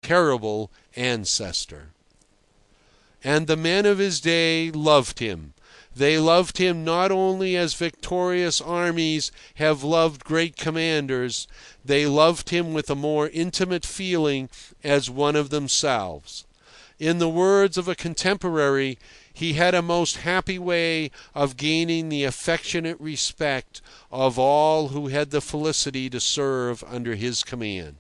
terrible ancestor. And the men of his day loved him. They loved him not only as victorious armies have loved great commanders, they loved him with a more intimate feeling as one of themselves. In the words of a contemporary, he had a most happy way of gaining the affectionate respect of all who had the felicity to serve under his command.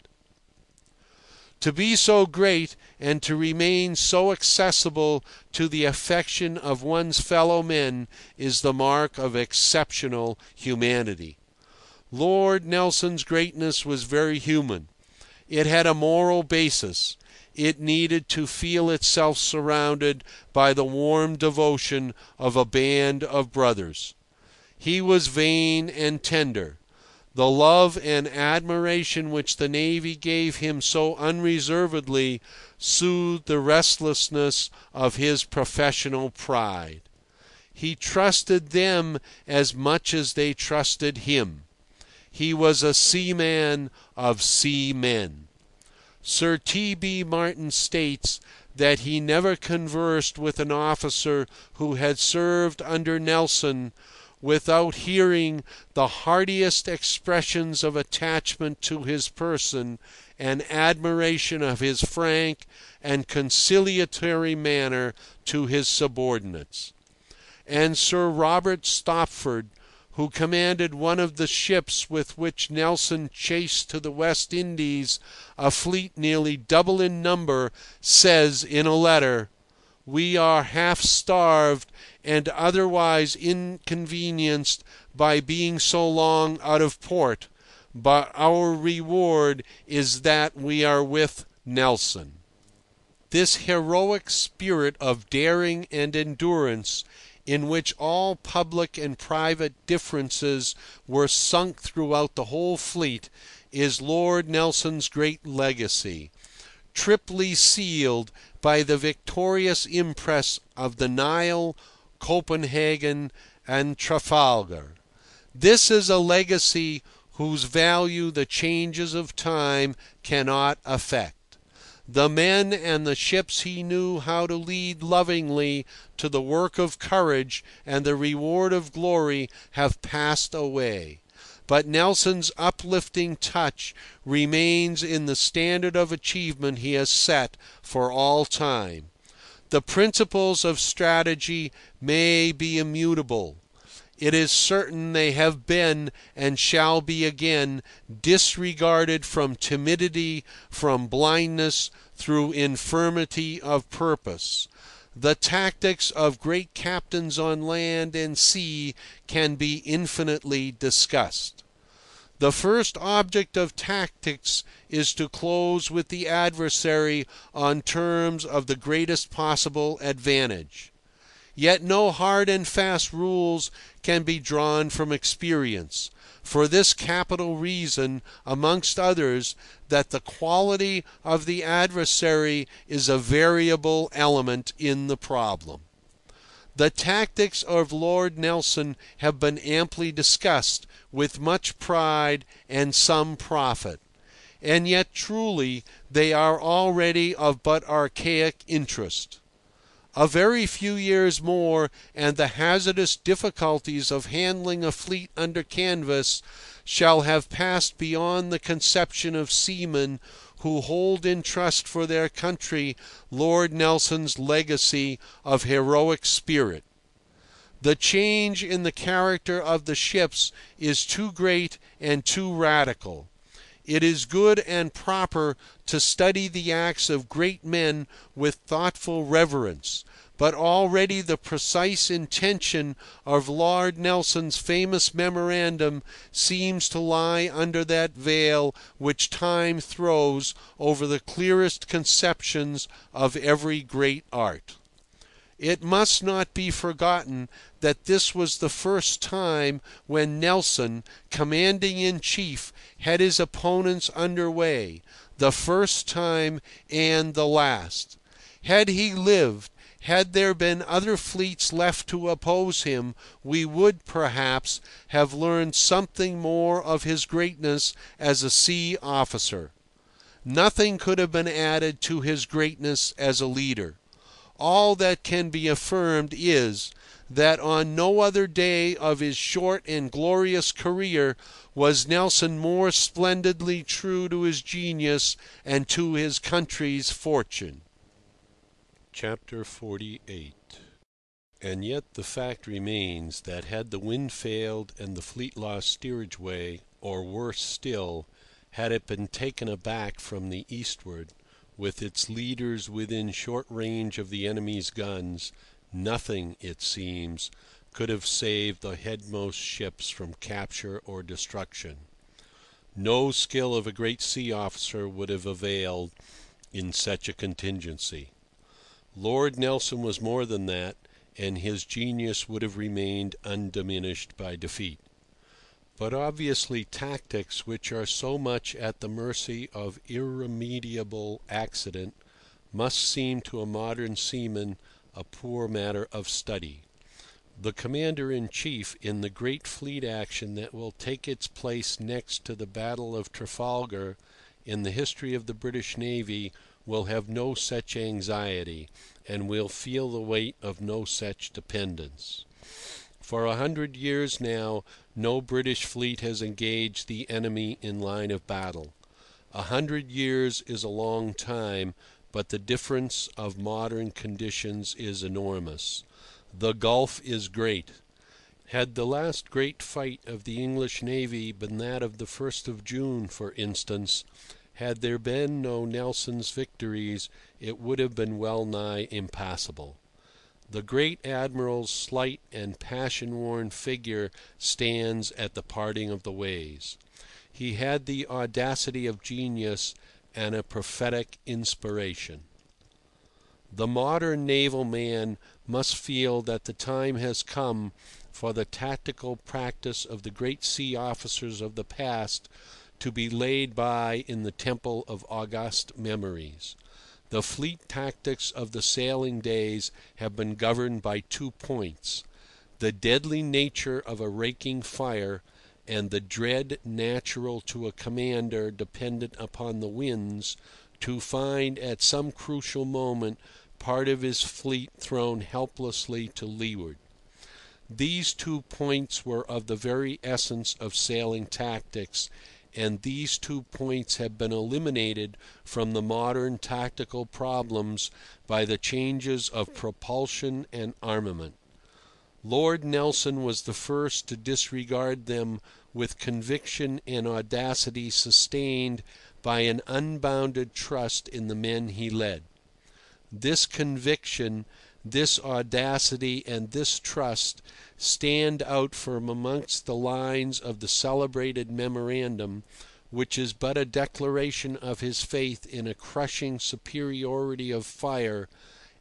To be so great and to remain so accessible to the affection of one's fellow men is the mark of exceptional humanity. Lord Nelson's greatness was very human. It had a moral basis. It needed to feel itself surrounded by the warm devotion of a band of brothers. He was vain and tender. The love and admiration which the Navy gave him so unreservedly soothed the restlessness of his professional pride. He trusted them as much as they trusted him. He was a seaman of seamen. Sir T.B. Martin states that he never conversed with an officer who had served under Nelson without hearing the heartiest expressions of attachment to his person and admiration of his frank and conciliatory manner to his subordinates. And Sir Robert Stopford, who commanded one of the ships with which Nelson chased to the West Indies a fleet nearly double in number, says in a letter, "We are half starved and otherwise inconvenienced by being so long out of port, but our reward is that we are with Nelson." This heroic spirit of daring and endurance, in which all public and private differences were sunk throughout the whole fleet, is Lord Nelson's great legacy, triply sealed by the victorious impress of the Nile, Copenhagen, and Trafalgar. This is a legacy whose value the changes of time cannot affect. The men and the ships he knew how to lead lovingly to the work of courage and the reward of glory have passed away. But Nelson's uplifting touch remains in the standard of achievement he has set for all time. The principles of strategy may be immutable. It is certain they have been and shall be again disregarded from timidity, from blindness, through infirmity of purpose. The tactics of great captains on land and sea can be infinitely discussed. The first object of tactics is to close with the adversary on terms of the greatest possible advantage. Yet no hard and fast rules can be drawn from experience, for this capital reason, amongst others, that the quality of the adversary is a variable element in the problem. The tactics of Lord Nelson have been amply discussed, with much pride and some profit. And yet truly they are already of but archaic interest. A very few years more, and the hazardous difficulties of handling a fleet under canvas shall have passed beyond the conception of seamen who hold in trust for their country Lord Nelson's legacy of heroic spirit. The change in the character of the ships is too great and too radical. It is good and proper to study the acts of great men with thoughtful reverence, but already the precise intention of Lord Nelson's famous memorandum seems to lie under that veil which time throws over the clearest conceptions of every great art. It must not be forgotten that this was the first time when Nelson, commanding-in-chief, had his opponents under way, the first time and the last. Had he lived, had there been other fleets left to oppose him, we would, perhaps, have learned something more of his greatness as a sea officer. Nothing could have been added to his greatness as a leader. All that can be affirmed is that on no other day of his short and glorious career was Nelson more splendidly true to his genius and to his country's fortune. Chapter 48. And yet the fact remains that had the wind failed and the fleet lost steerage way, or worse still, had it been taken aback from the eastward, with its leaders within short range of the enemy's guns, nothing, it seems, could have saved the headmost ships from capture or destruction. No skill of a great sea officer would have availed in such a contingency. Lord Nelson was more than that, and his genius would have remained undiminished by defeat. But obviously tactics which are so much at the mercy of irremediable accident must seem to a modern seaman a poor matter of study. The Commander-in-Chief in the great fleet action that will take its place next to the Battle of Trafalgar in the history of the British Navy will have no such anxiety, and will feel the weight of no such dependence. For 100 years now, no British fleet has engaged the enemy in line of battle. 100 years is a long time, but the difference of modern conditions is enormous. The gulf is great. Had the last great fight of the English Navy been that of the 1st of June, for instance, had there been no Nelson's victories, it would have been well nigh impassable. The great admiral's slight and passion-worn figure stands at the parting of the ways. He had the audacity of genius and a prophetic inspiration. The modern naval man must feel that the time has come for the tactical practice of the great sea officers of the past to be laid by in the temple of august memories. The fleet tactics of the sailing days have been governed by 2 points: the deadly nature of a raking fire, and the dread natural to a commander dependent upon the winds to find at some crucial moment part of his fleet thrown helplessly to leeward. These 2 points were of the very essence of sailing tactics, and these 2 points have been eliminated from the modern tactical problems by the changes of propulsion and armament. Lord Nelson was the first to disregard them with conviction and audacity sustained by an unbounded trust in the men he led. This conviction, this audacity, and this trust stand out from amongst the lines of the celebrated memorandum, which is but a declaration of his faith in a crushing superiority of fire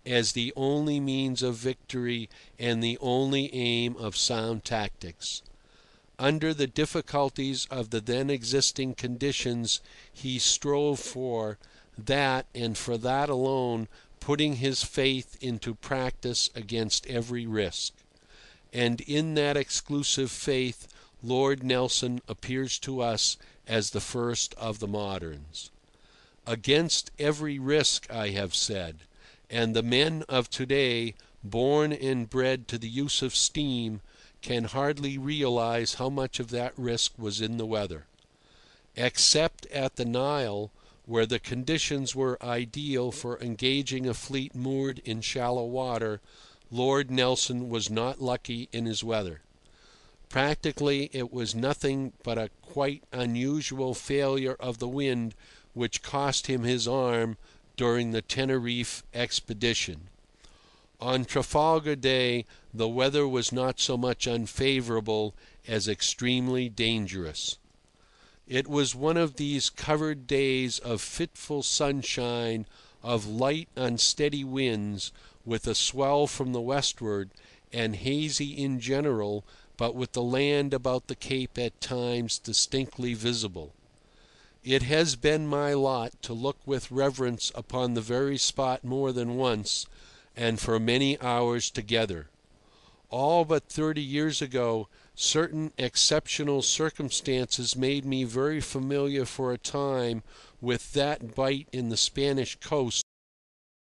as the only means of victory and the only aim of sound tactics. Under the difficulties of the then existing conditions, he strove for that, and for that alone, putting his faith into practice against every risk. And in that exclusive faith, Lord Nelson appears to us as the first of the moderns. Against every risk, I have said, and the men of today, born and bred to the use of steam, can hardly realize how much of that risk was in the weather. Except at the Nile, where the conditions were ideal for engaging a fleet moored in shallow water, Lord Nelson was not lucky in his weather. Practically it was nothing but a quite unusual failure of the wind which cost him his arm during the Tenerife expedition. On Trafalgar Day the weather was not so much unfavourable as extremely dangerous. It was one of these covered days of fitful sunshine, of light unsteady winds, with a swell from the westward, and hazy in general, but with the land about the Cape at times distinctly visible. It has been my lot to look with reverence upon the very spot more than once, and for many hours together. All but 30 years ago, certain exceptional circumstances made me very familiar for a time with that bight in the Spanish coast